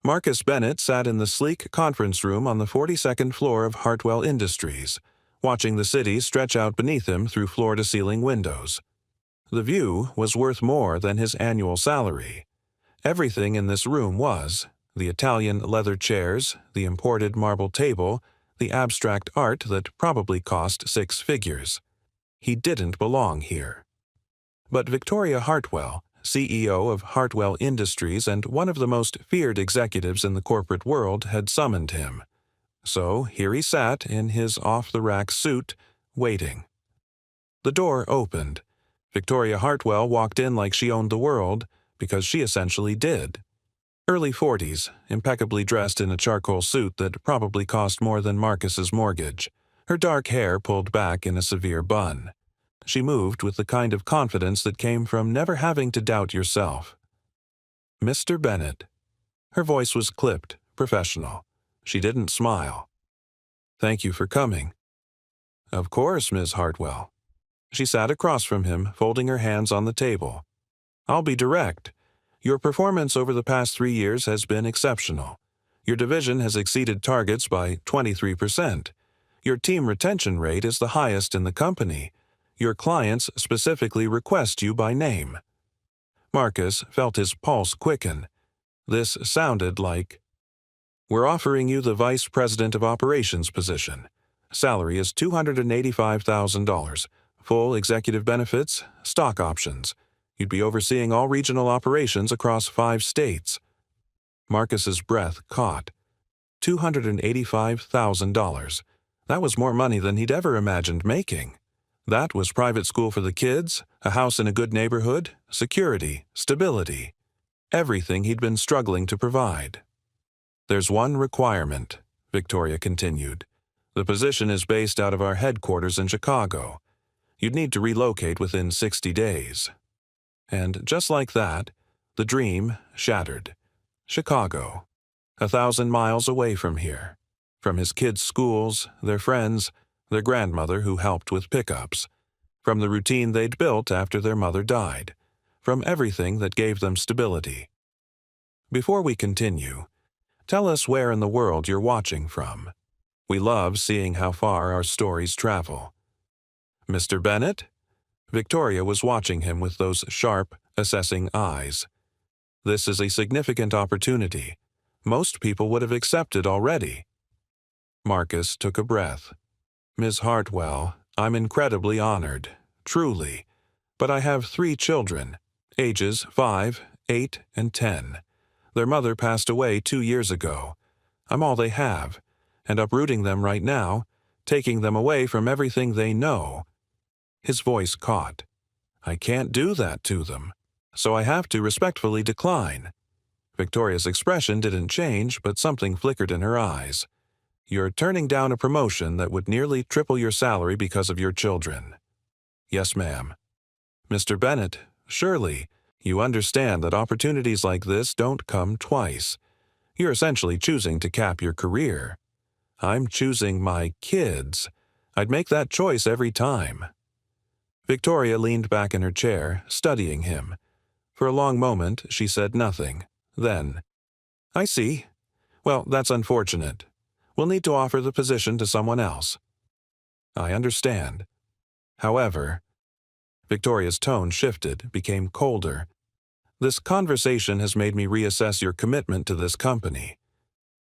Marcus Bennett sat in the sleek conference room on the 42nd floor of Hartwell Industries, watching the city stretch out beneath him through floor-to-ceiling windows. The view was worth more than his annual salary. Everything in this room was: the Italian leather chairs, the imported marble table, the abstract art that probably cost 6 figures. He didn't belong here. But Victoria Hartwell, CEO of Hartwell Industries and one of the most feared executives in the corporate world, had summoned him. So here he sat in his off-the-rack suit, waiting. The door opened. Victoria Hartwell walked in like she owned the world, because she essentially did. Early 40s, impeccably dressed in a charcoal suit that probably cost more than Marcus's mortgage, her dark hair pulled back in a severe bun. She moved with the kind of confidence that came from never having to doubt yourself. "Mr. Bennett." Her voice was clipped, professional. She didn't smile. "Thank you for coming." "Of course, Ms. Hartwell." She sat across from him, folding her hands on the table. "I'll be direct. Your performance over the past 3 years has been exceptional. Your division has exceeded targets by 23%. Your team retention rate is the highest in the company. Your clients specifically request you by name." Marcus felt his pulse quicken. This sounded like, "We're offering you the Vice President of Operations position. Salary is $285,000. Full executive benefits, stock options. You'd be overseeing all regional operations across 5 states. Marcus's breath caught. $285,000. That was more money than he'd ever imagined making. That was private school for the kids, a house in a good neighborhood, security, stability. Everything he'd been struggling to provide. "There's one requirement," Victoria continued. "The position is based out of our headquarters in Chicago. You'd need to relocate within 60 days. And just like that, the dream shattered. Chicago. 1,000 miles away from here. From his kids' schools, their friends, their grandmother who helped with pickups. From the routine they'd built after their mother died. From everything that gave them stability. Before we continue, tell us where in the world you're watching from. We love seeing how far our stories travel." "Mr. Bennett?" Victoria was watching him with those sharp, assessing eyes. "This is a significant opportunity. Most people would have accepted already." Marcus took a breath. "Ms. Hartwell, I'm incredibly honored, truly. But I have 3 children, ages 5, 8, and 10. Their mother passed away 2 years ago. I'm all they have, and uprooting them right now, taking them away from everything they know." His voice caught. "I can't do that to them, so I have to respectfully decline." Victoria's expression didn't change, but something flickered in her eyes. "You're turning down a promotion that would nearly triple your salary because of your children." "Yes, ma'am." "Mr. Bennett, surely you understand that opportunities like this don't come twice. You're essentially choosing to cap your career." "I'm choosing my kids. I'd make that choice every time." Victoria leaned back in her chair, studying him. For a long moment, she said nothing. Then, "I see. Well, that's unfortunate. We'll need to offer the position to someone else." "I understand. However," Victoria's tone shifted, became colder. "This conversation has made me reassess your commitment to this company.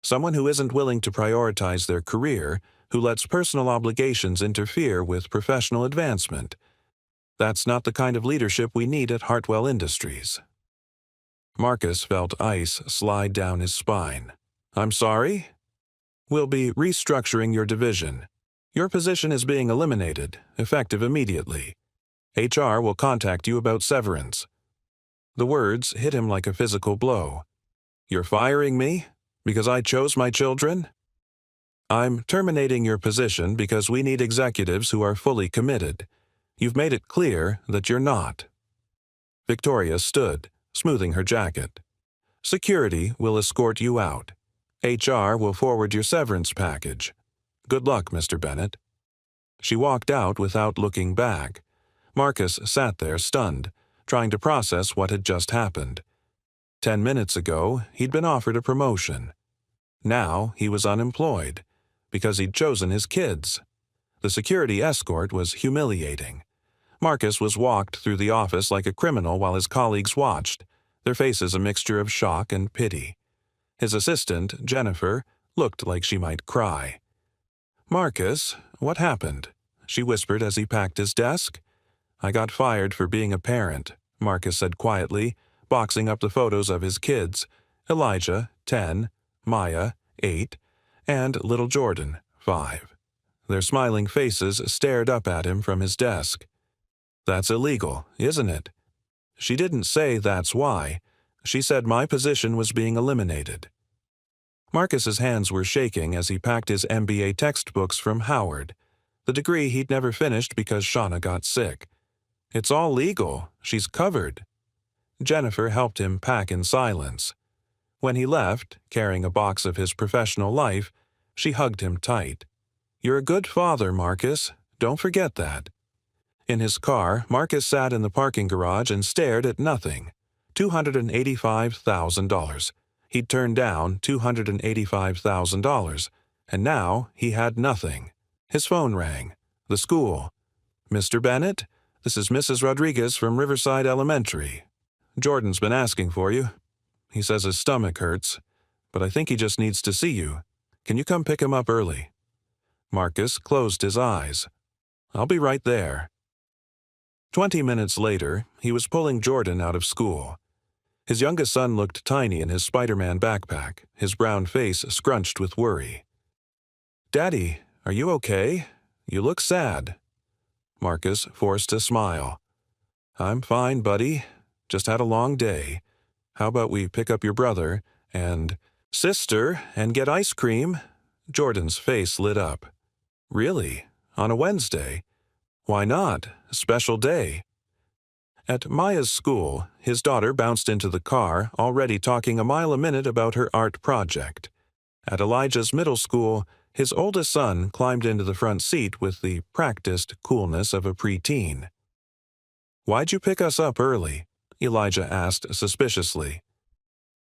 Someone who isn't willing to prioritize their career, who lets personal obligations interfere with professional advancement. That's not the kind of leadership we need at Hartwell Industries." Marcus felt ice slide down his spine. "I'm sorry?" "We'll be restructuring your division. Your position is being eliminated, effective immediately. HR will contact you about severance." The words hit him like a physical blow. "You're firing me? Because I chose my children?" "I'm terminating your position because we need executives who are fully committed. You've made it clear that you're not." Victoria stood, smoothing her jacket. "Security will escort you out. HR will forward your severance package. Good luck, Mr. Bennett." She walked out without looking back. Marcus sat there stunned, trying to process what had just happened. 10 minutes ago, he'd been offered a promotion. Now he was unemployed, because he'd chosen his kids. The security escort was humiliating. Marcus was walked through the office like a criminal while his colleagues watched, their faces a mixture of shock and pity. His assistant, Jennifer, looked like she might cry. "Marcus, what happened?" she whispered as he packed his desk. "I got fired for being a parent," Marcus said quietly, boxing up the photos of his kids, Elijah, 10, Maya, 8, and little Jordan, 5. Their smiling faces stared up at him from his desk. "That's illegal, isn't it?" She didn't say that's why. She said my position was being eliminated. Marcus's hands were shaking as he packed his MBA textbooks from Howard, the degree he'd never finished because Shauna got sick. "It's all legal. She's covered." Jennifer helped him pack in silence. When he left, carrying a box of his professional life, she hugged him tight. "You're a good father, Marcus. Don't forget that." In his car, Marcus sat in the parking garage and stared at nothing. $285,000. He'd turned down $285,000, and now he had nothing. His phone rang. The school. "Mr. Bennett, this is Mrs. Rodriguez from Riverside Elementary. Jordan's been asking for you. He says his stomach hurts, but I think he just needs to see you. Can you come pick him up early?" Marcus closed his eyes. "I'll be right there." 20 minutes later, he was pulling Jordan out of school. His youngest son looked tiny in his Spider-Man backpack, his brown face scrunched with worry. "Daddy, are you okay? You look sad." Marcus forced a smile. "I'm fine, buddy. Just had a long day. How about we pick up your brother and sister and get ice cream?" Jordan's face lit up. "Really? On a Wednesday? Why not? A special day." At Maya's school, his daughter bounced into the car, already talking a mile a minute about her art project. At Elijah's middle school, his oldest son climbed into the front seat with the practiced coolness of a preteen. "Why'd you pick us up early?" Elijah asked suspiciously.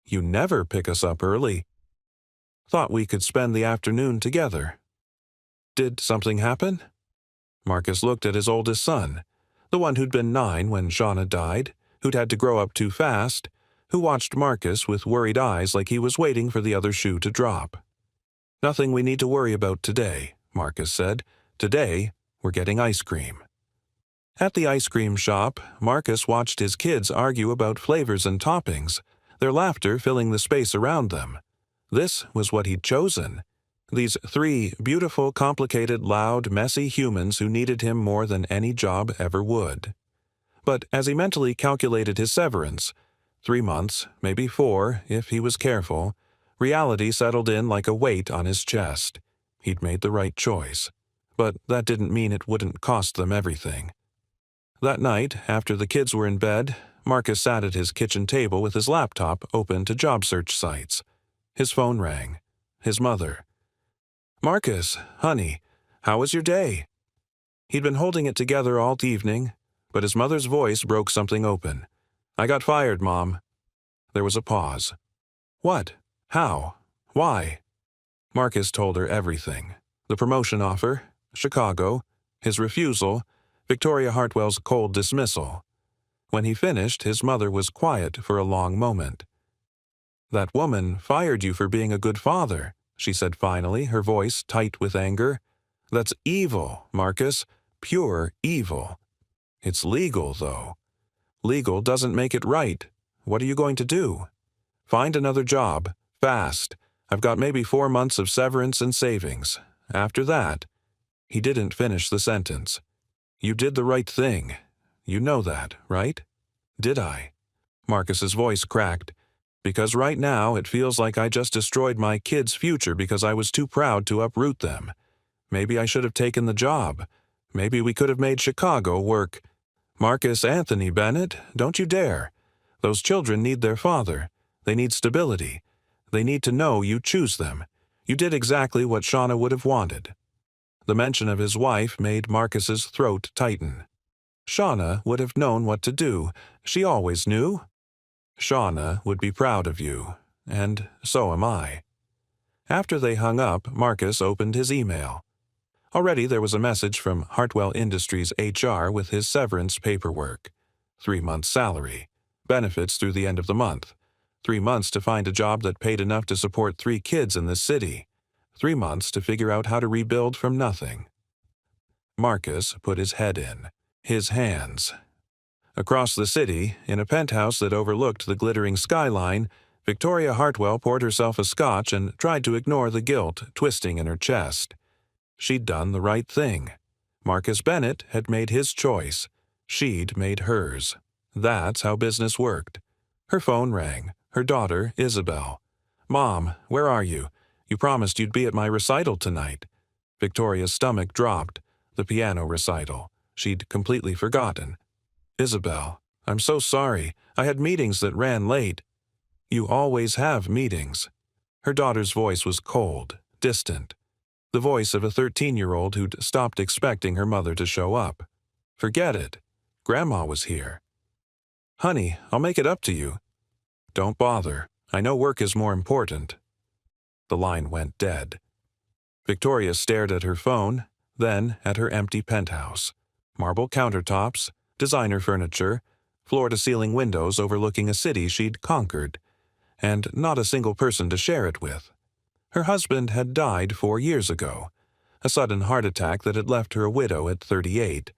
"You never pick us up early." "Thought we could spend the afternoon together." "Did something happen?" Marcus looked at his oldest son, the one who'd been 9 when Shauna died, who'd had to grow up too fast, who watched Marcus with worried eyes like he was waiting for the other shoe to drop. "Nothing we need to worry about today," Marcus said. "Today, we're getting ice cream." At the ice cream shop, Marcus watched his kids argue about flavors and toppings, their laughter filling the space around them. This was what he'd chosen. These 3 beautiful, complicated, loud, messy humans who needed him more than any job ever would. But as he mentally calculated his severance, 3 months, maybe 4, if he was careful, reality settled in like a weight on his chest. He'd made the right choice. But that didn't mean it wouldn't cost them everything. That night, after the kids were in bed, Marcus sat at his kitchen table with his laptop open to job search sites. His phone rang. His mother. "Marcus, honey, how was your day?" He'd been holding it together all evening, but his mother's voice broke something open. "I got fired, Mom." There was a pause. "What? How? Why?" Marcus told her everything. The promotion offer, Chicago, his refusal, Victoria Hartwell's cold dismissal. When he finished, his mother was quiet for a long moment. "That woman fired you for being a good father," she said finally, her voice tight with anger. "That's evil, Marcus. Pure evil. It's legal, though. Legal doesn't make it right. What are you going to do?" "Find another job. Fast. I've got maybe 4 months of severance and savings. After that—" He didn't finish the sentence. "You did the right thing. You know that, right?" "Did I?" Marcus's voice cracked. "Because right now it feels like I just destroyed my kids' future because I was too proud to uproot them. Maybe I should have taken the job. Maybe we could have made Chicago work." "Marcus Anthony Bennett, don't you dare. Those children need their father. They need stability. They need to know you choose them. You did exactly what Shauna would have wanted." The mention of his wife made Marcus's throat tighten. Shauna would have known what to do. She always knew. Shauna would be proud of you, and so am I." After they hung up, Marcus opened his email. Already there was a message from Hartwell Industries HR with his severance paperwork. 3 months' salary. Benefits through the end of the month. 3 months to find a job that paid enough to support 3 kids in this city. 3 months to figure out how to rebuild from nothing. Marcus put his head in. His hands. Across the city, in a penthouse that overlooked the glittering skyline, Victoria Hartwell poured herself a scotch and tried to ignore the guilt twisting in her chest. She'd done the right thing. Marcus Bennett had made his choice. She'd made hers. That's how business worked. Her phone rang. Her daughter, Isabel. "Mom, where are you? You promised you'd be at my recital tonight." Victoria's stomach dropped. The piano recital. She'd completely forgotten. "Isabel, I'm so sorry. I had meetings that ran late." "You always have meetings." Her daughter's voice was cold, distant. The voice of a 13-year-old who'd stopped expecting her mother to show up. "Forget it. Grandma was here." "Honey, I'll make it up to you." "Don't bother. I know work is more important." The line went dead. Victoria stared at her phone, then at her empty penthouse. Marble countertops, designer furniture, floor-to-ceiling windows overlooking a city she'd conquered, and not a single person to share it with. Her husband had died 4 years ago, a sudden heart attack that had left her a widow at 38.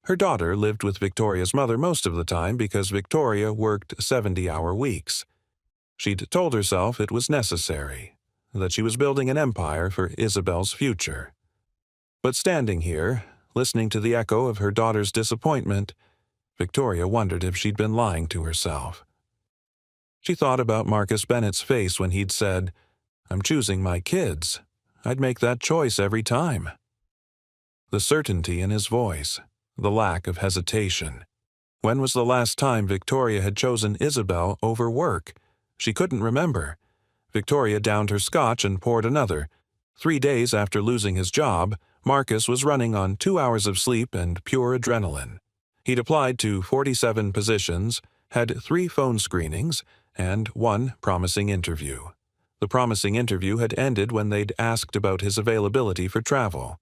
Her daughter lived with Victoria's mother most of the time because Victoria worked 70-hour weeks. She'd told herself it was necessary, that she was building an empire for Isabel's future. But standing here, listening to the echo of her daughter's disappointment, Victoria wondered if she'd been lying to herself. She thought about Marcus Bennett's face when he'd said, "I'm choosing my kids. I'd make that choice every time." The certainty in his voice, the lack of hesitation. When was the last time Victoria had chosen Isabel over work? She couldn't remember. Victoria downed her scotch and poured another. 3 days after losing his job, Marcus was running on 2 hours of sleep and pure adrenaline. He'd applied to 47 positions, had 3 phone screenings, and 1 promising interview. The promising interview had ended when they'd asked about his availability for travel.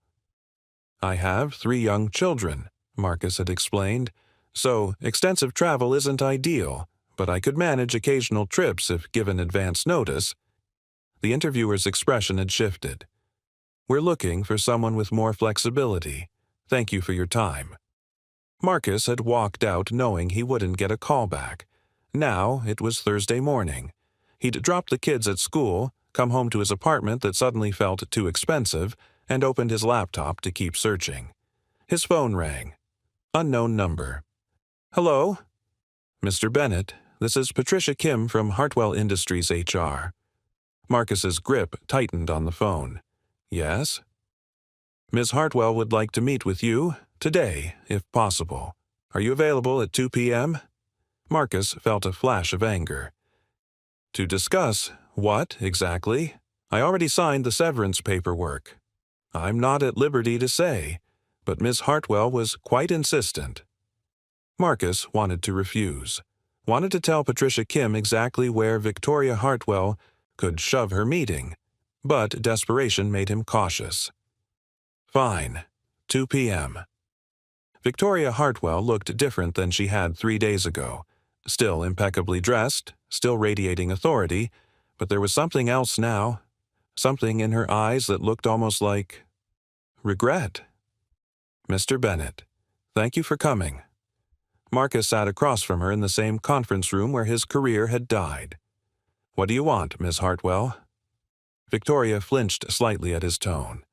"I have 3 young children," Marcus had explained, "so extensive travel isn't ideal, but I could manage occasional trips if given advance notice." The interviewer's expression had shifted. "We're looking for someone with more flexibility. Thank you for your time." Marcus had walked out knowing he wouldn't get a call back. Now it was Thursday morning. He'd dropped the kids at school, come home to his apartment that suddenly felt too expensive, and opened his laptop to keep searching. His phone rang. Unknown number. "Hello?" "Mr. Bennett, this is Patricia Kim from Hartwell Industries HR." Marcus's grip tightened on the phone. "Yes?" "Ms. Hartwell would like to meet with you, today, if possible. Are you available at 2 p.m.? Marcus felt a flash of anger. "To discuss what, exactly? I already signed the severance paperwork." "I'm not at liberty to say, but Miss Hartwell was quite insistent." Marcus wanted to refuse. Wanted to tell Patricia Kim exactly where Victoria Hartwell could shove her meeting, but desperation made him cautious. "Fine. 2 p.m. Victoria Hartwell looked different than she had 3 days ago. Still impeccably dressed, still radiating authority, but there was something else now. Something in her eyes that looked almost like regret. "Mr. Bennett, thank you for coming." Marcus sat across from her in the same conference room where his career had died. "What do you want, Miss Hartwell?" Victoria flinched slightly at his tone.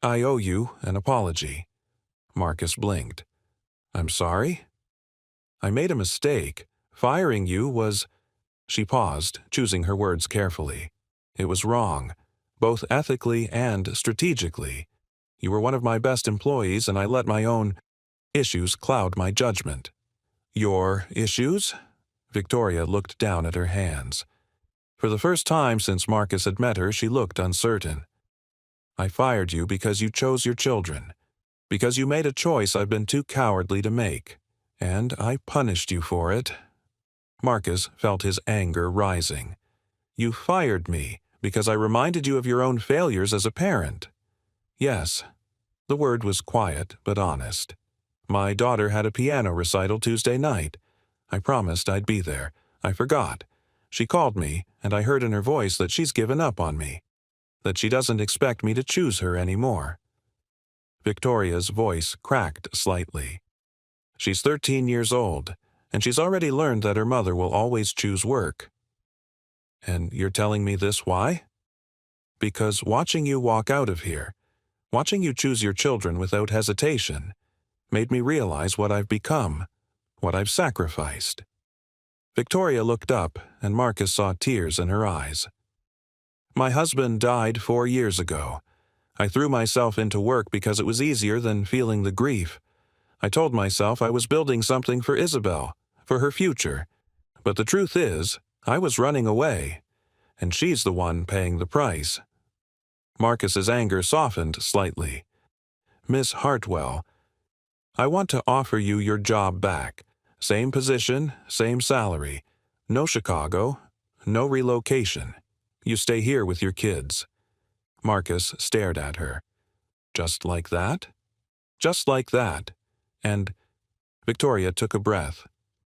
"I owe you an apology." Marcus blinked. "I'm sorry?" "I made a mistake. Firing you was—" She paused, choosing her words carefully. "It was wrong, both ethically and strategically. You were one of my best employees, and I let my own issues cloud my judgment." "Your issues?" Victoria looked down at her hands. For the first time since Marcus had met her, she looked uncertain. "I fired you because you chose your children. Because you made a choice I've been too cowardly to make. And I punished you for it." Marcus felt his anger rising. You fired me because I reminded you of your own failures as a parent. Yes. The word was quiet but honest. My daughter had a piano recital Tuesday night. I promised I'd be there. I forgot. She called me, and I heard in her voice that she's given up on me, that she doesn't expect me to choose her anymore. Victoria's voice cracked slightly. She's 13 years old, and she's already learned that her mother will always choose work. And you're telling me this why? Because watching you walk out of here, watching you choose your children without hesitation, made me realize what I've become, what I've sacrificed. Victoria looked up, and Marcus saw tears in her eyes. My husband died 4 years ago. I threw myself into work because it was easier than feeling the grief. I told myself I was building something for Isabel, for her future. But the truth is, I was running away, and she's the one paying the price. Marcus's anger softened slightly. Miss Hartwell, I want to offer you your job back. Same position, same salary. No Chicago, no relocation. You stay here with your kids. Marcus stared at her. Just like that? Just like that. And Victoria took a breath.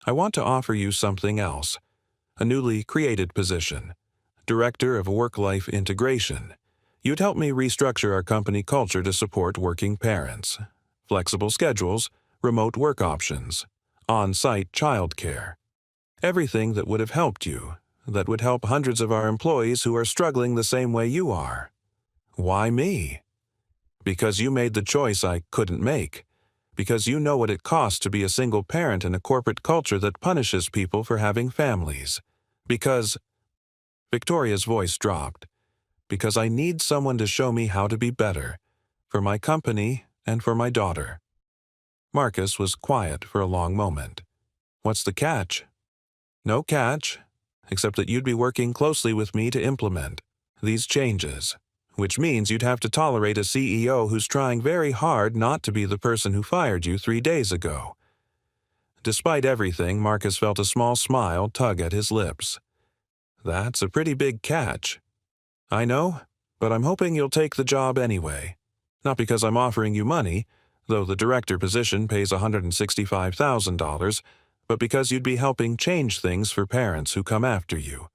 I want to offer you something else. A newly created position. Director of Work-Life Integration. You'd help me restructure our company culture to support working parents. Flexible schedules, remote work options, on-site childcare. Everything that would have helped you, that would help hundreds of our employees who are struggling the same way you are. Why me? Because you made the choice I couldn't make. Because you know what it costs to be a single parent in a corporate culture that punishes people for having families. Because... Victoria's voice dropped. Because I need someone to show me how to be better. For my company and for my daughter. Marcus was quiet for a long moment. What's the catch? No catch, except that you'd be working closely with me to implement these changes. Which means you'd have to tolerate a CEO who's trying very hard not to be the person who fired you 3 days ago. Despite everything, Marcus felt a small smile tug at his lips. That's a pretty big catch. I know, but I'm hoping you'll take the job anyway. Not because I'm offering you money, though the director position pays $165,000, but because you'd be helping change things for parents who come after you,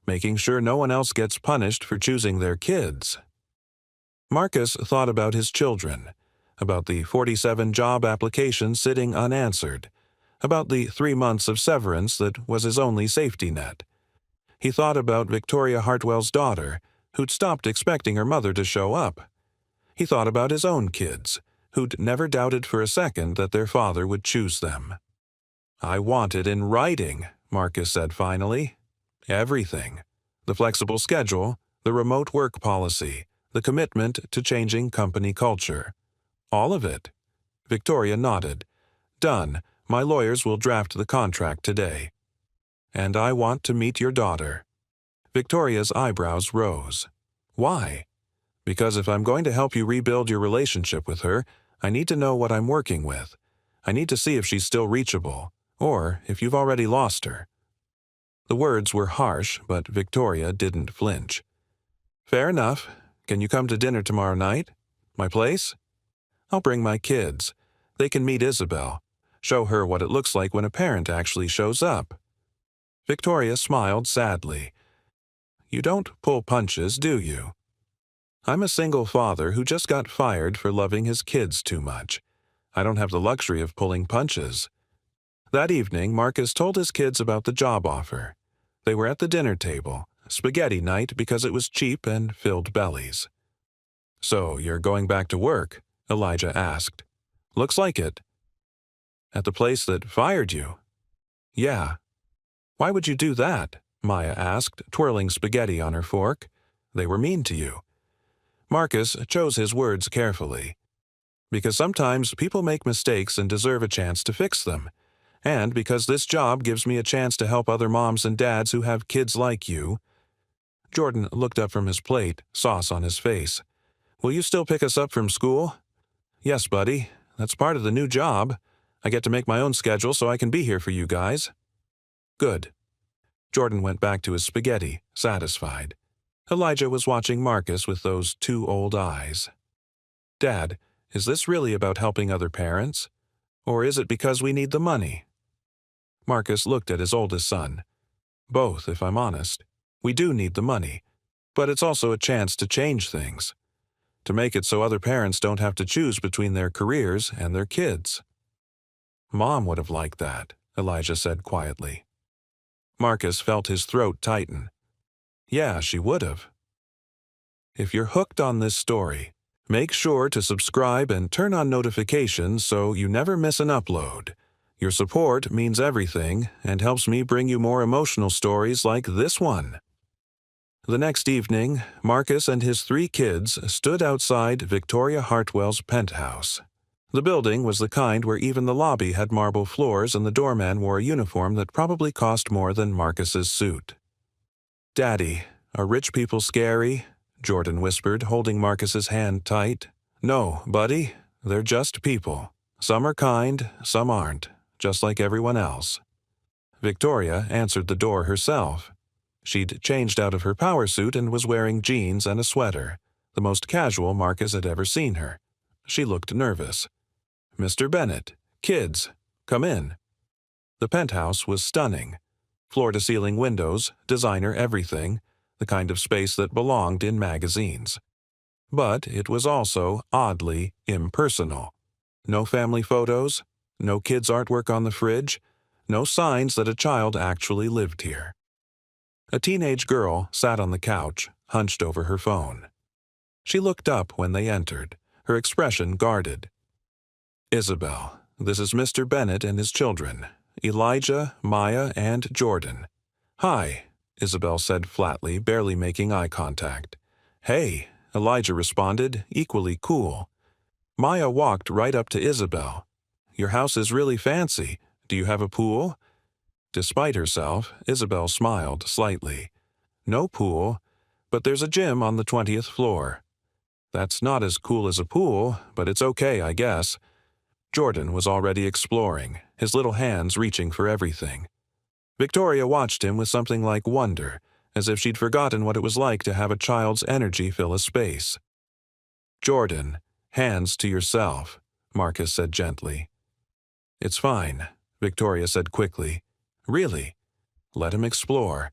making sure no one else gets punished for choosing their kids. Marcus thought about his children, about the 47 job applications sitting unanswered, about the 3 months of severance that was his only safety net. He thought about Victoria Hartwell's daughter, who'd stopped expecting her mother to show up. He thought about his own kids, who'd never doubted for a second that their father would choose them. I want it in writing, Marcus said finally. Everything. The flexible schedule, the remote work policy, the commitment to changing company culture. All of it. Victoria nodded. Done. My lawyers will draft the contract today. And I want to meet your daughter. Victoria's eyebrows rose. Why? Because if I'm going to help you rebuild your relationship with her, I need to know what I'm working with. I need to see if she's still reachable, or if you've already lost her. The words were harsh, but Victoria didn't flinch. Fair enough. Can you come to dinner tomorrow night? My place? I'll bring my kids. They can meet Isabel. Show her what it looks like when a parent actually shows up. Victoria smiled sadly. You don't pull punches, do you? I'm a single father who just got fired for loving his kids too much. I don't have the luxury of pulling punches. That evening, Marcus told his kids about the job offer. They were at the dinner table, spaghetti night because it was cheap and filled bellies. So, you're going back to work? Elijah asked. Looks like it. At the place that fired you? Yeah. Why would you do that? Maya asked, twirling spaghetti on her fork. They were mean to you. Marcus chose his words carefully. Because sometimes people make mistakes and deserve a chance to fix them. And because this job gives me a chance to help other moms and dads who have kids like you. Jordan looked up from his plate, sauce on his face. Will you still pick us up from school? Yes, buddy. That's part of the new job. I get to make my own schedule so I can be here for you guys. Good. Jordan went back to his spaghetti, satisfied. Elijah was watching Marcus with those two old eyes. "Dad, is this really about helping other parents? Or is it because we need the money?" Marcus looked at his oldest son. "Both, if I'm honest. We do need the money, but it's also a chance to change things, to make it so other parents don't have to choose between their careers and their kids." "Mom would have liked that," Elijah said quietly. Marcus felt his throat tighten. "Yeah, she would have." If you're hooked on this story, make sure to subscribe and turn on notifications so you never miss an upload. Your support means everything and helps me bring you more emotional stories like this one. The next evening, Marcus and his 3 kids stood outside Victoria Hartwell's penthouse. The building was the kind where even the lobby had marble floors and the doorman wore a uniform that probably cost more than Marcus's suit. "Daddy, are rich people scary?" Jordan whispered, holding Marcus's hand tight. "No, buddy, they're just people. Some are kind, some aren't, just like everyone else." Victoria answered the door herself. She'd changed out of her power suit and was wearing jeans and a sweater, the most casual Marcus had ever seen her. She looked nervous. "Mr. Bennett, kids, come in." The penthouse was stunning. Floor-to-ceiling windows, designer everything, the kind of space that belonged in magazines. But it was also oddly impersonal. No family photos, no kids' artwork on the fridge, no signs that a child actually lived here. A teenage girl sat on the couch, hunched over her phone. She looked up when they entered, her expression guarded. "Isabel, this is Mr. Bennett and his children, Elijah, Maya, and Jordan." "Hi," Isabel said flatly, barely making eye contact. "Hey," Elijah responded, equally cool. Maya walked right up to Isabel. "Your house is really fancy. Do you have a pool?" Despite herself, Isabel smiled slightly. "No pool, but there's a gym on the 20th floor." "That's not as cool as a pool, but it's okay, I guess." Jordan was already exploring, his little hands reaching for everything. Victoria watched him with something like wonder, as if she'd forgotten what it was like to have a child's energy fill a space. "Jordan, hands to yourself," Marcus said gently. "It's fine," Victoria said quickly. "Really? Let him explore."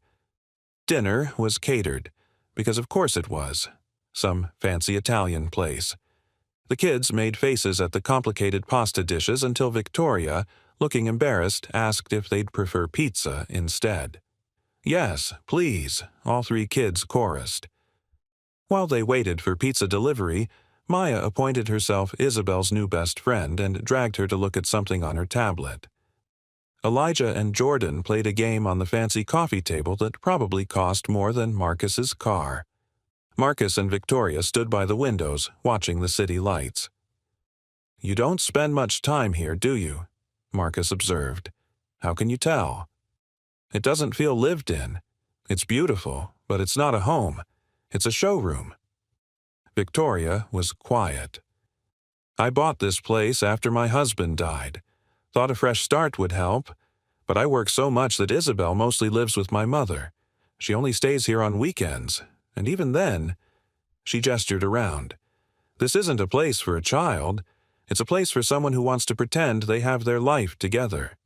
Dinner was catered, because of course it was. Some fancy Italian place. The kids made faces at the complicated pasta dishes until Victoria, looking embarrassed, asked if they'd prefer pizza instead. "Yes, please," all 3 kids chorused. While they waited for pizza delivery, Maya appointed herself Isabel's new best friend and dragged her to look at something on her tablet. Elijah and Jordan played a game on the fancy coffee table that probably cost more than Marcus's car. Marcus and Victoria stood by the windows, watching the city lights. "You don't spend much time here, do you?" Marcus observed. "How can you tell?" "It doesn't feel lived in. It's beautiful, but it's not a home. It's a showroom." Victoria was quiet. "I bought this place after my husband died. Thought a fresh start would help, but I work so much that Isabel mostly lives with my mother. She only stays here on weekends, and even then—" She gestured around. "This isn't a place for a child. It's a place for someone who wants to pretend they have their life together."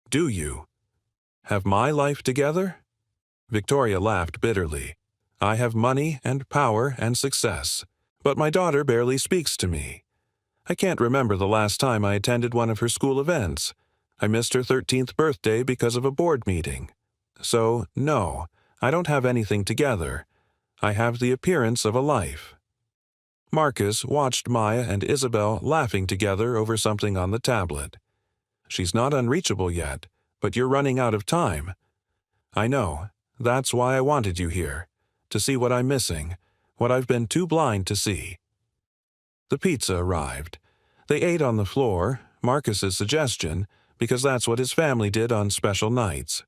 "Do you? Have my life together?" Victoria laughed bitterly. "I have money and power and success, but my daughter barely speaks to me. I can't remember the last time I attended one of her school events. I missed her 13th birthday because of a board meeting. So, no, I don't have anything together. I have the appearance of a life." Marcus watched Maya and Isabel laughing together over something on the tablet. "She's not unreachable yet, but you're running out of time." "I know. That's why I wanted you here, to see what I'm missing, what I've been too blind to see." The pizza arrived. They ate on the floor, Marcus's suggestion, because that's what his family did on special nights.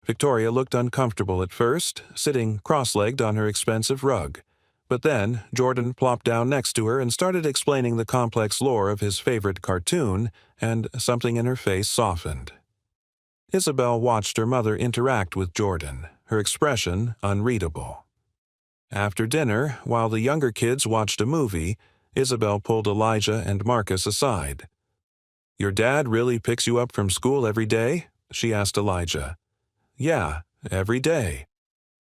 Victoria looked uncomfortable at first, sitting cross-legged on her expensive rug. But then Jordan plopped down next to her and started explaining the complex lore of his favorite cartoon, and something in her face softened. Isabel watched her mother interact with Jordan, her expression unreadable. After dinner, while the younger kids watched a movie, Isabel pulled Elijah and Marcus aside. "Your dad really picks you up from school every day?" she asked Elijah. "Yeah, every day."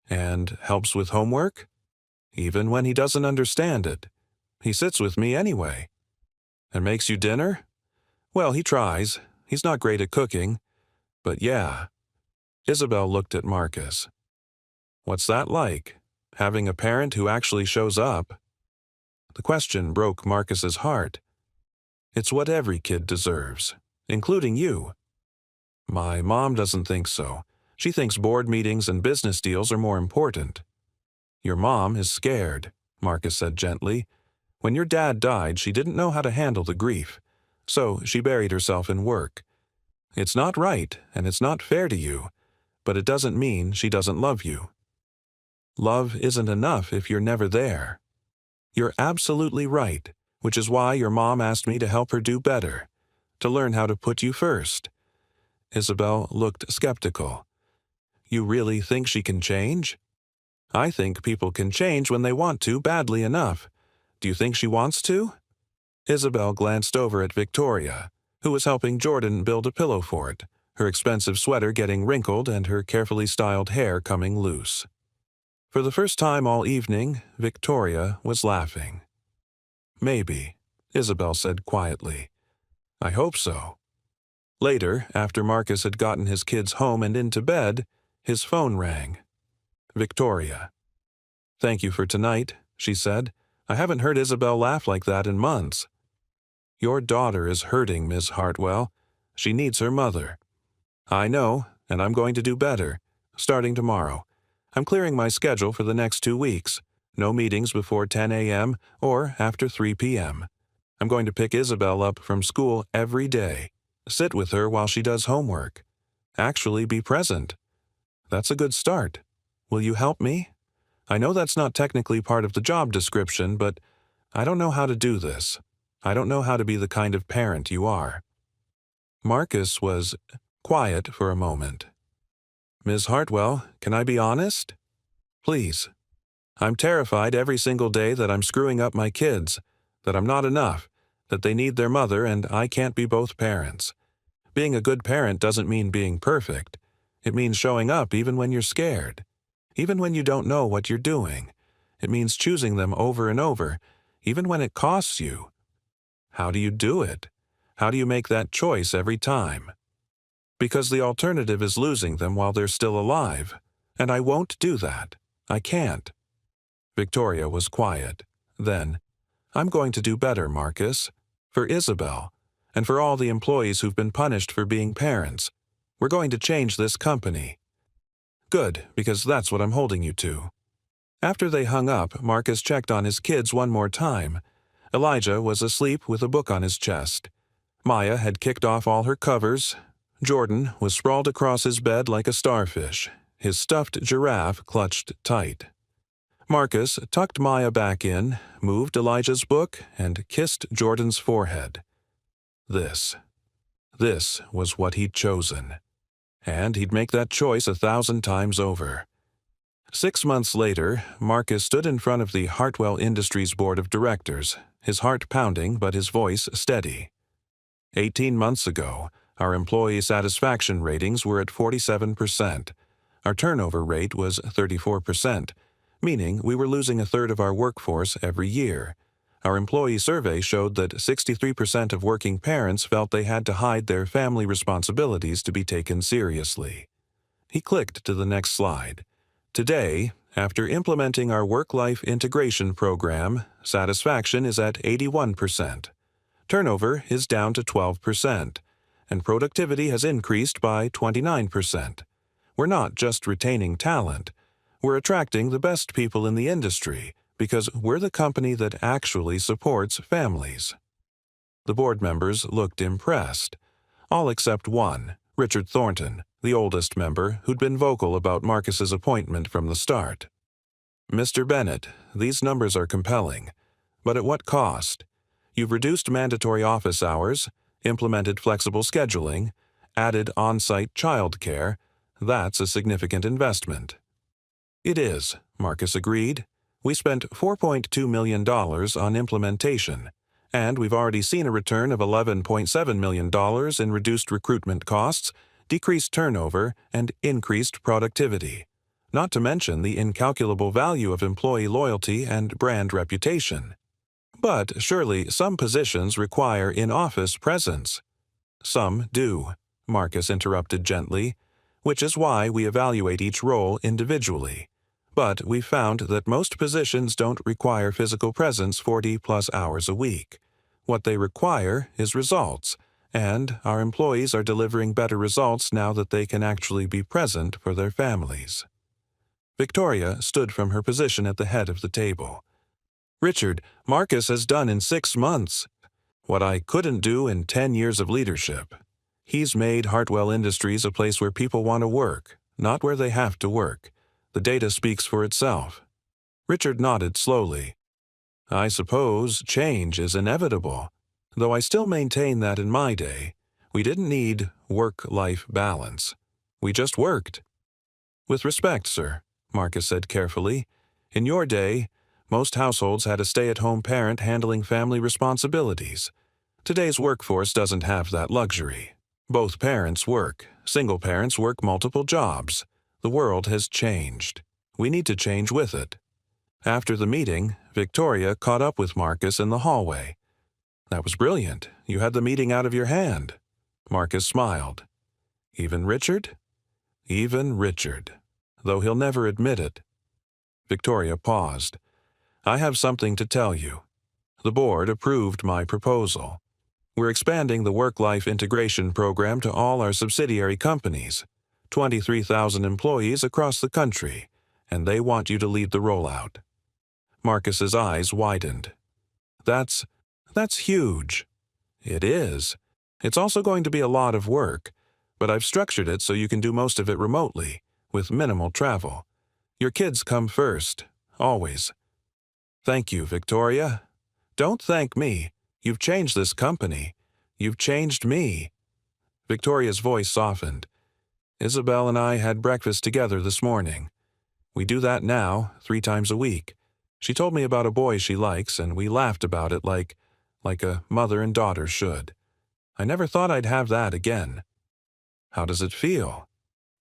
"And helps with homework?" "Even when he doesn't understand it. He sits with me anyway." "And makes you dinner?" "Well, he tries. He's not great at cooking. But yeah." Isabel looked at Marcus. "What's that like? Having a parent who actually shows up?" The question broke Marcus's heart. "It's what every kid deserves, including you." "My mom doesn't think so. She thinks board meetings and business deals are more important." "Your mom is scared," Marcus said gently. "When your dad died, she didn't know how to handle the grief, so she buried herself in work. It's not right, and it's not fair to you, but it doesn't mean she doesn't love you. Love isn't enough if you're never there. You're absolutely right, which is why your mom asked me to help her do better, to learn how to put you first." Isabel looked skeptical. "You really think she can change?" "I think people can change when they want to badly enough. Do you think she wants to?" Isabel glanced over at Victoria, who was helping Jordan build a pillow fort, her expensive sweater getting wrinkled and her carefully styled hair coming loose. For the first time all evening, Victoria was laughing. "Maybe," Isabel said quietly. "I hope so." Later, after Marcus had gotten his kids home and into bed, his phone rang. Victoria. "Thank you for tonight," she said. "I haven't heard Isabel laugh like that in months." "Your daughter is hurting, Miss Hartwell. She needs her mother." "I know, and I'm going to do better, starting tomorrow. I'm clearing my schedule for the next 2 weeks. No meetings before 10 a.m. or after 3 p.m. I'm going to pick Isabel up from school every day, sit with her while she does homework. Actually be present. That's a good start. Will you help me? I know that's not technically part of the job description, but I don't know how to do this. I don't know how to be the kind of parent you are." Marcus was quiet for a moment. "Ms. Hartwell, can I be honest?" "Please." "I'm terrified every single day that I'm screwing up my kids, that I'm not enough, that they need their mother and I can't be both parents. Being a good parent doesn't mean being perfect. It means showing up even when you're scared, even when you don't know what you're doing. It means choosing them over and over, even when it costs you. How do you do it? How do you make that choice every time? Because the alternative is losing them while they're still alive, and I won't do that. I can't." Victoria was quiet. Then, "I'm going to do better, Marcus. For Isabel, and for all the employees who've been punished for being parents. We're going to change this company." "Good, because that's what I'm holding you to." After they hung up, Marcus checked on his kids one more time. Elijah was asleep with a book on his chest. Maya had kicked off all her covers. Jordan was sprawled across his bed like a starfish, his stuffed giraffe clutched tight. Marcus tucked Maya back in, moved Elijah's book, and kissed Jordan's forehead. This was what he'd chosen. And he'd make that choice 1,000 times over. 6 months later, Marcus stood in front of the Hartwell Industries Board of Directors, his heart pounding but his voice steady. 18 months ago, our employee satisfaction ratings were at 47%. Our turnover rate was 34%, meaning we were losing a third of our workforce every year. Our employee survey showed that 63% of working parents felt they had to hide their family responsibilities to be taken seriously. He clicked to the next slide. Today, after implementing our work-life integration program, satisfaction is at 81%. Turnover is down to 12%, and productivity has increased by 29%. We're not just retaining talent. We're attracting the best people in the industry because we're the company that actually supports families. The board members looked impressed, all except one, Richard Thornton, the oldest member, who'd been vocal about Marcus's appointment from the start. "Mr. Bennett, these numbers are compelling, but at what cost? You've reduced mandatory office hours, implemented flexible scheduling, added on-site childcare, that's a significant investment. It is, Marcus agreed. We spent $4.2 million on implementation, and we've already seen a return of $11.7 million in reduced recruitment costs, decreased turnover, and increased productivity, not to mention the incalculable value of employee loyalty and brand reputation. But surely some positions require in-office presence. Some do, Marcus interrupted gently, which is why we evaluate each role individually. But we've found that most positions don't require physical presence 40-plus hours a week. What they require is results, and our employees are delivering better results now that they can actually be present for their families. Victoria stood from her position at the head of the table. Richard, Marcus has done in 6 months what I couldn't do in 10 years of leadership. He's made Hartwell Industries a place where people want to work, not where they have to work. The data speaks for itself. Richard nodded slowly. I suppose change is inevitable, though I still maintain that in my day, we didn't need work-life balance. We just worked. With respect, sir, Marcus said carefully, in your day, most households had a stay-at-home parent handling family responsibilities. Today's workforce doesn't have that luxury. Both parents work. Single parents work multiple jobs. The world has changed. We need to change with it. After the meeting, Victoria caught up with Marcus in the hallway. That was brilliant. You had the meeting out of your hand. Marcus smiled. Even Richard? Even Richard. Though he'll never admit it. Victoria paused. I have something to tell you. The board approved my proposal. We're expanding the work-life integration program to all our subsidiary companies, 23,000 employees across the country, and they want you to lead the rollout. Marcus's eyes widened. That's huge. It is. It's also going to be a lot of work, but I've structured it so you can do most of it remotely, with minimal travel. Your kids come first, always. Thank you, Victoria. Don't thank me. You've changed this company. You've changed me. Victoria's voice softened. Isabel and I had breakfast together this morning. We do that now, 3 times a week. She told me about a boy she likes, and we laughed about it like a mother and daughter should. I never thought I'd have that again. How does it feel?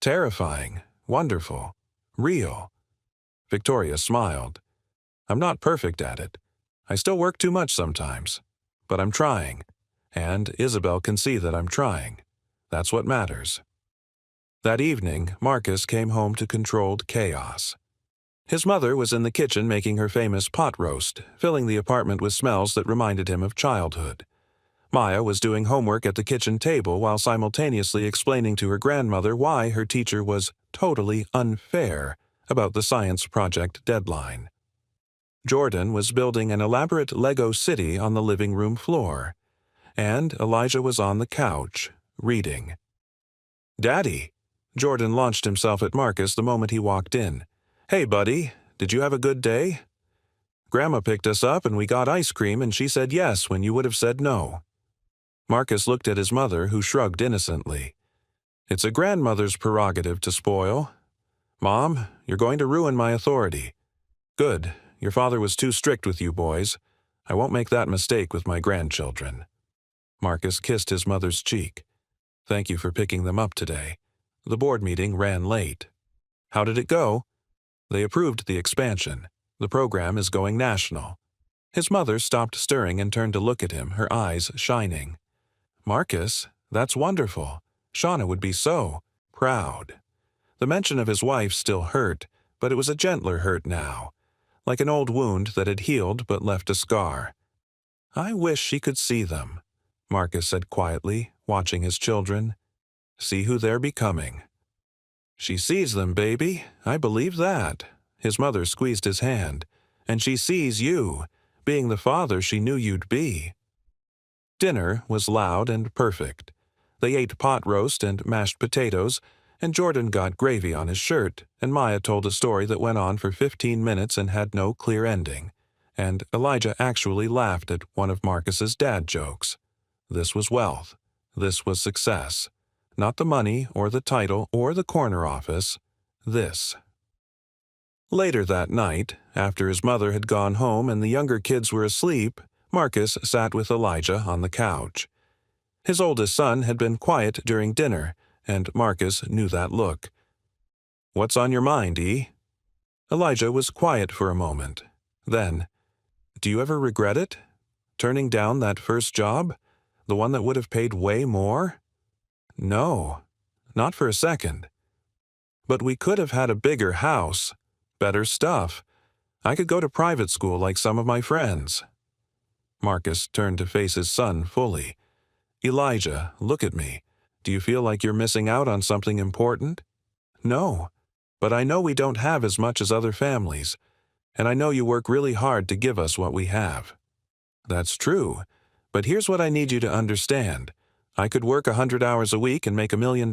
Terrifying, wonderful, real. Victoria smiled. I'm not perfect at it. I still work too much sometimes. But I'm trying. And Isabel can see that I'm trying. That's what matters. That evening, Marcus came home to controlled chaos. His mother was in the kitchen making her famous pot roast, filling the apartment with smells that reminded him of childhood. Maya was doing homework at the kitchen table while simultaneously explaining to her grandmother why her teacher was totally unfair about the science project deadline. Jordan was building an elaborate Lego city on the living room floor, and Elijah was on the couch, reading. Daddy! Jordan launched himself at Marcus the moment he walked in. Hey, buddy, did you have a good day? Grandma picked us up and we got ice cream and she said yes when you would have said no. Marcus looked at his mother, who shrugged innocently. It's a grandmother's prerogative to spoil. Mom, you're going to ruin my authority. Good. Your father was too strict with you boys. I won't make that mistake with my grandchildren. Marcus kissed his mother's cheek. Thank you for picking them up today. The board meeting ran late. How did it go? They approved the expansion. The program is going national. His mother stopped stirring and turned to look at him, her eyes shining. Marcus, that's wonderful. Shauna would be so proud. The mention of his wife still hurt, but it was a gentler hurt now. Like an old wound that had healed but left a scar. I wish she could see them, Marcus said quietly, watching his children. See who they're becoming. She sees them, baby. I believe that. His mother squeezed his hand. And she sees you, being the father she knew you'd be. Dinner was loud and perfect. They ate pot roast and mashed potatoes, and Jordan got gravy on his shirt, and Maya told a story that went on for 15 minutes and had no clear ending, and Elijah actually laughed at one of Marcus's dad jokes. This was wealth. This was success. Not the money or the title or the corner office. This. Later that night, after his mother had gone home and the younger kids were asleep, Marcus sat with Elijah on the couch. His oldest son had been quiet during dinner, and Marcus knew that look. "What's on your mind, E?" Elijah was quiet for a moment. Then, "Do you ever regret it? Turning down that first job? The one that would have paid way more?" "No, not for a second. But we could have had a bigger house, better stuff. I could go to private school like some of my friends." Marcus turned to face his son fully. "Elijah, look at me. Do you feel like you're missing out on something important?" "No, but I know we don't have as much as other families, and I know you work really hard to give us what we have." "That's true, but here's what I need you to understand. I could work 100 hours a week and make $1 million,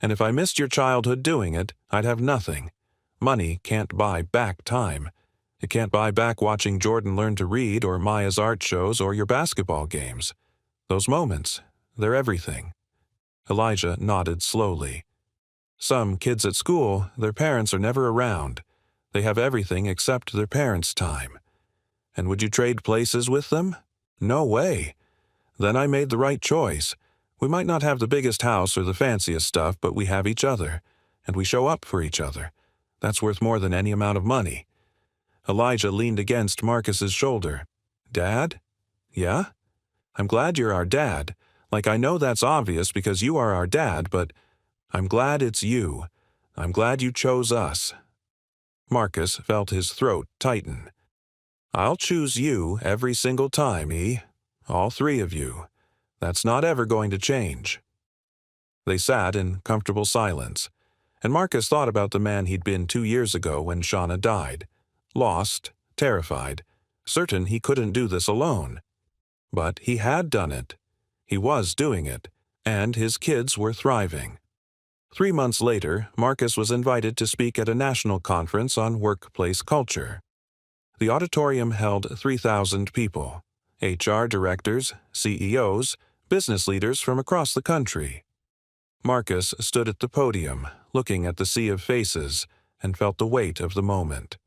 and if I missed your childhood doing it, I'd have nothing. Money can't buy back time. It can't buy back watching Jordan learn to read or Maya's art shows or your basketball games. Those moments, they're everything." Elijah nodded slowly. "Some kids at school, their parents are never around. They have everything except their parents' time. And would you trade places with them? No way. Then I made the right choice. We might not have the biggest house or the fanciest stuff, but we have each other, and we show up for each other. That's worth more than any amount of money." Elijah leaned against Marcus's shoulder. "Dad? Yeah? I'm glad you're our dad. Like, I know that's obvious because you are our dad, but I'm glad it's you. I'm glad you chose us." Marcus felt his throat tighten. "I'll choose you every single time, E. All three of you. That's not ever going to change." They sat in comfortable silence, and Marcus thought about the man he'd been 2 years ago when Shauna died. Lost, terrified, certain he couldn't do this alone. But he had done it. He was doing it, and his kids were thriving. 3 months later, Marcus was invited to speak at a national conference on workplace culture. The auditorium held 3,000 people, HR directors, CEOs, business leaders from across the country. Marcus stood at the podium, looking at the sea of faces, and felt the weight of the moment.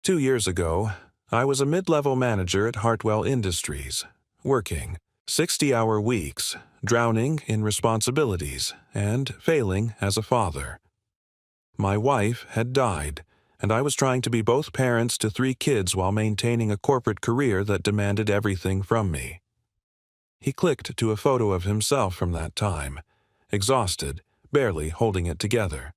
2 years ago, I was a mid-level manager at Hartwell Industries, working 60-hour weeks, drowning in responsibilities, and failing as a father. My wife had died, and I was trying to be both parents to 3 kids while maintaining a corporate career that demanded everything from me. He clicked to a photo of himself from that time, exhausted, barely holding it together.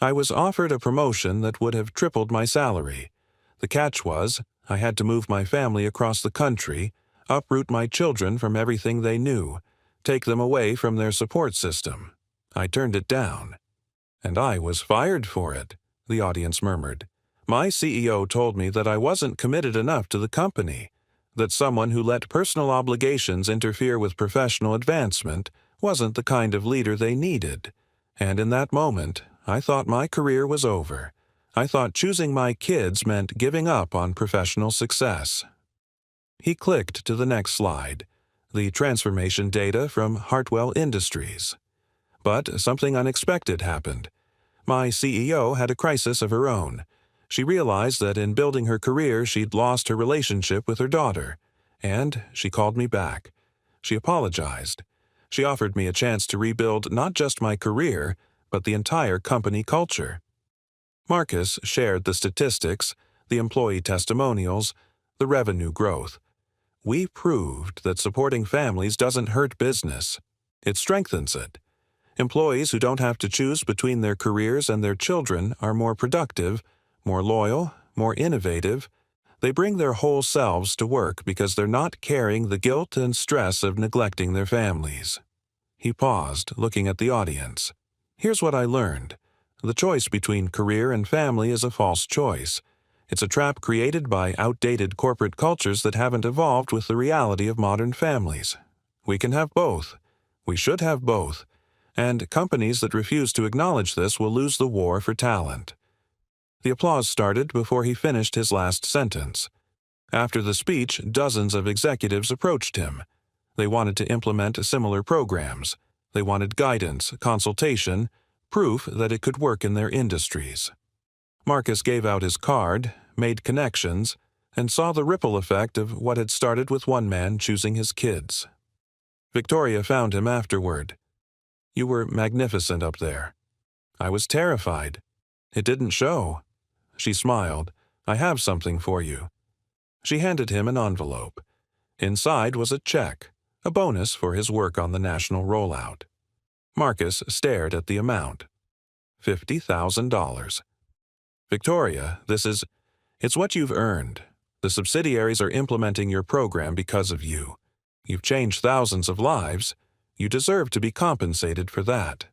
I was offered a promotion that would have tripled my salary. The catch was, I had to move my family across the country, uproot my children from everything they knew, take them away from their support system. I turned it down. "And I was fired for it," the audience murmured. "My CEO told me that I wasn't committed enough to the company, that someone who let personal obligations interfere with professional advancement wasn't the kind of leader they needed. And in that moment, I thought my career was over. I thought choosing my kids meant giving up on professional success." He clicked to the next slide, the transformation data from Hartwell Industries. But something unexpected happened. My CEO had a crisis of her own. She realized that in building her career she'd lost her relationship with her daughter, and she called me back. She apologized. She offered me a chance to rebuild not just my career, but the entire company culture. Marcus shared the statistics, the employee testimonials, the revenue growth. We proved that supporting families doesn't hurt business. It strengthens it. Employees who don't have to choose between their careers and their children are more productive, more loyal, more innovative. They bring their whole selves to work because they're not carrying the guilt and stress of neglecting their families. He paused, looking at the audience. "Here's what I learned. The choice between career and family is a false choice. It's a trap created by outdated corporate cultures that haven't evolved with the reality of modern families. We can have both. We should have both. And companies that refuse to acknowledge this will lose the war for talent." The applause started before he finished his last sentence. After the speech, dozens of executives approached him. They wanted to implement similar programs. They wanted guidance, consultation, proof that it could work in their industries. Marcus gave out his card, made connections, and saw the ripple effect of what had started with one man choosing his kids. Victoria found him afterward. "You were magnificent up there." "I was terrified. It didn't show." She smiled. "I have something for you." She handed him an envelope. Inside was a check, a bonus for his work on the national rollout. Marcus stared at the amount. $50,000. "Victoria, it's what you've earned. The subsidiaries are implementing your program because of you. You've changed thousands of lives. You deserve to be compensated for that."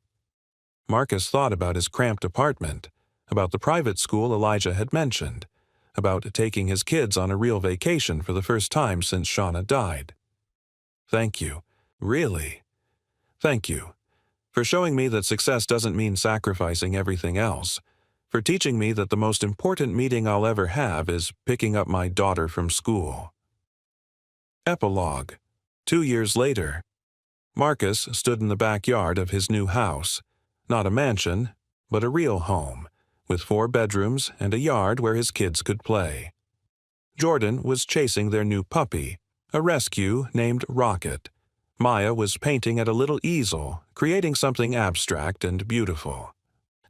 Marcus thought about his cramped apartment, about the private school Elijah had mentioned, about taking his kids on a real vacation for the first time since Shauna died. "Thank you. Really. Thank you. For showing me that success doesn't mean sacrificing everything else. For teaching me that the most important meeting I'll ever have is picking up my daughter from school." Epilogue. 2 years later. Marcus stood in the backyard of his new house. Not a mansion, but a real home, with 4 bedrooms and a yard where his kids could play. Jordan was chasing their new puppy, a rescue named Rocket. Maya was painting at a little easel, creating something abstract and beautiful.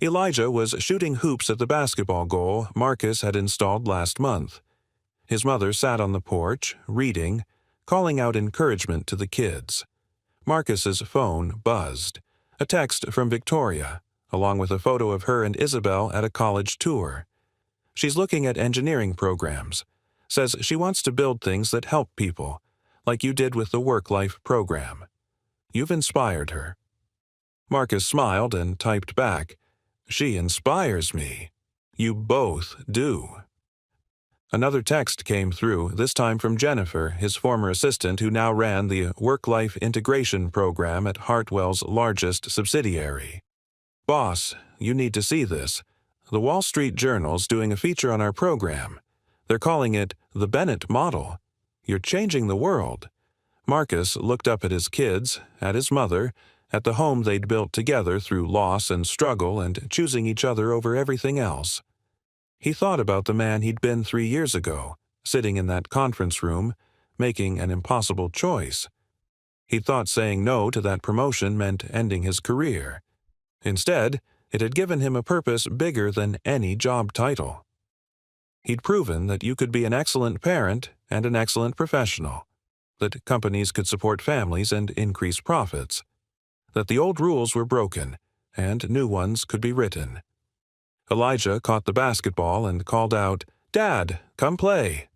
Elijah was shooting hoops at the basketball goal Marcus had installed last month. His mother sat on the porch, reading, calling out encouragement to the kids. Marcus's phone buzzed. A text from Victoria, along with a photo of her and Isabel at a college tour. She's looking at engineering programs. Says she wants to build things that help people, like you did with the work-life program. You've inspired her. Marcus smiled and typed back, "She inspires me. You both do." Another text came through, this time from Jennifer, his former assistant who now ran the work-life integration program at Hartwell's largest subsidiary. "Boss, you need to see this. The Wall Street Journal's doing a feature on our program. They're calling it the Bennett model. You're changing the world." Marcus looked up at his kids, at his mother, at the home they'd built together through loss and struggle and choosing each other over everything else. He thought about the man he'd been 3 years ago, sitting in that conference room, making an impossible choice. He thought saying no to that promotion meant ending his career. Instead, it had given him a purpose bigger than any job title. He'd proven that you could be an excellent parent and an excellent professional, that companies could support families and increase profits, that the old rules were broken and new ones could be written. Elijah caught the basketball and called out, "Dad, come play."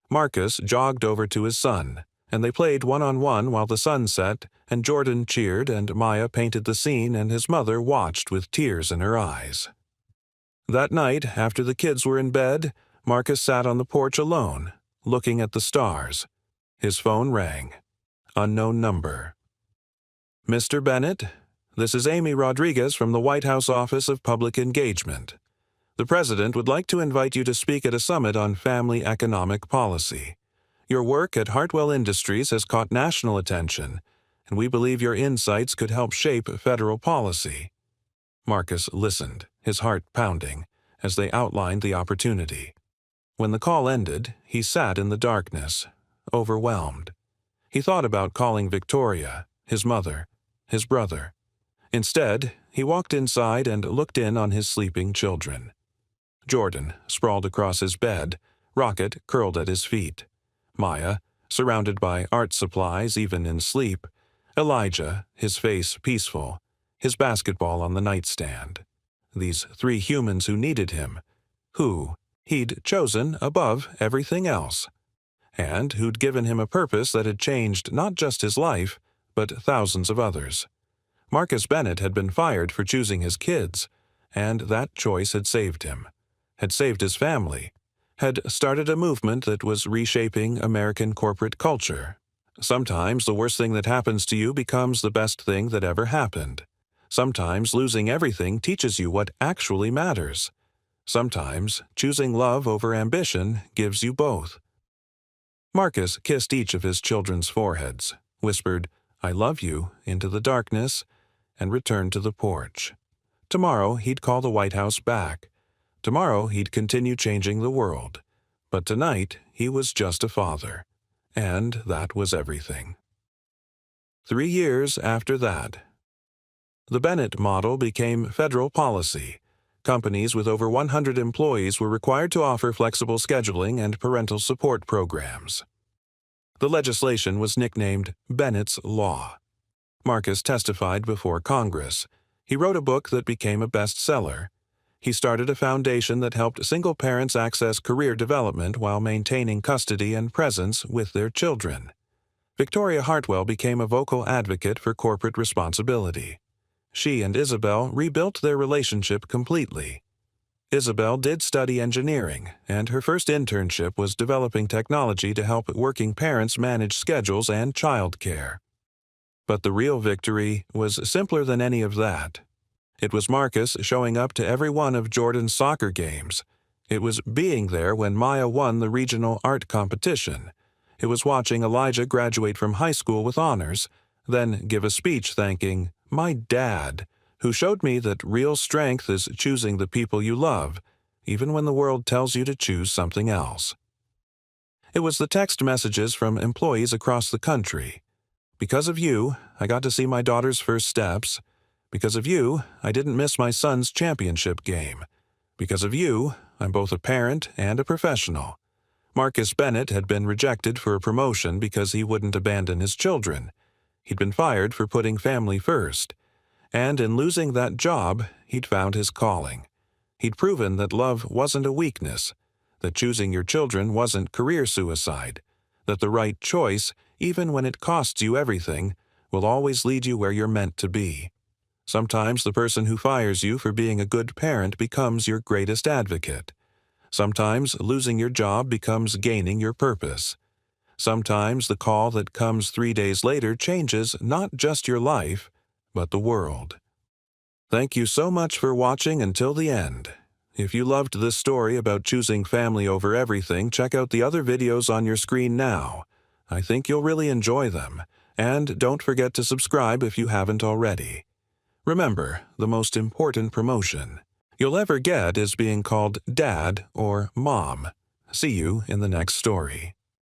Marcus jogged over to his son, and they played one-on-one while the sun set, and Jordan cheered and Maya painted the scene and his mother watched with tears in her eyes. That night, after the kids were in bed, Marcus sat on the porch alone, looking at the stars. His phone rang. Unknown number. "Mr. Bennett, this is Amy Rodriguez from the White House Office of Public Engagement. The President would like to invite you to speak at a summit on family economic policy. Your work at Hartwell Industries has caught national attention, and we believe your insights could help shape federal policy." Marcus listened, his heart pounding, as they outlined the opportunity. When the call ended, he sat in the darkness, overwhelmed. He thought about calling Victoria, his mother, his brother. Instead, he walked inside and looked in on his sleeping children. Jordan, sprawled across his bed, Rocket curled at his feet. Maya, surrounded by art supplies even in sleep. Elijah, his face peaceful, his basketball on the nightstand. These 3 humans who needed him, who he'd chosen above everything else, and who'd given him a purpose that had changed not just his life, but thousands of others. Marcus Bennett had been fired for choosing his kids, and that choice had saved him, had saved his family, had started a movement that was reshaping American corporate culture. Sometimes the worst thing that happens to you becomes the best thing that ever happened. Sometimes losing everything teaches you what actually matters. Sometimes choosing love over ambition gives you both. Marcus kissed each of his children's foreheads, whispered, "I love you" into the darkness and return to the porch. Tomorrow he'd call the White House back. Tomorrow he'd continue changing the world. But tonight he was just a father. And that was everything. 3 years after that, the Bennett model became federal policy. Companies with over 100 employees were required to offer flexible scheduling and parental support programs. The legislation was nicknamed Bennett's Law. Marcus testified before Congress. He wrote a book that became a bestseller. He started a foundation that helped single parents access career development while maintaining custody and presence with their children. Victoria Hartwell became a vocal advocate for corporate responsibility. She and Isabel rebuilt their relationship completely. Isabel did study engineering, and her first internship was developing technology to help working parents manage schedules and childcare. But the real victory was simpler than any of that. It was Marcus showing up to every one of Jordan's soccer games. It was being there when Maya won the regional art competition. It was watching Elijah graduate from high school with honors, then give a speech thanking my dad, who showed me that real strength is choosing the people you love, even when the world tells you to choose something else. It was the text messages from employees across the country. Because of you, I got to see my daughter's first steps. Because of you, I didn't miss my son's championship game. Because of you, I'm both a parent and a professional. Marcus Bennett had been rejected for a promotion because he wouldn't abandon his children. He'd been fired for putting family first. And in losing that job, he'd found his calling. He'd proven that love wasn't a weakness, that choosing your children wasn't career suicide, that the right choice, even when it costs you everything, will always lead you where you're meant to be. Sometimes the person who fires you for being a good parent becomes your greatest advocate. Sometimes losing your job becomes gaining your purpose. Sometimes the call that comes 3 days later changes not just your life, but the world. Thank you so much for watching until the end. If you loved this story about choosing family over everything, check out the other videos on your screen now. I think you'll really enjoy them. And don't forget to subscribe if you haven't already. Remember, the most important promotion you'll ever get is being called Dad or Mom. See you in the next story.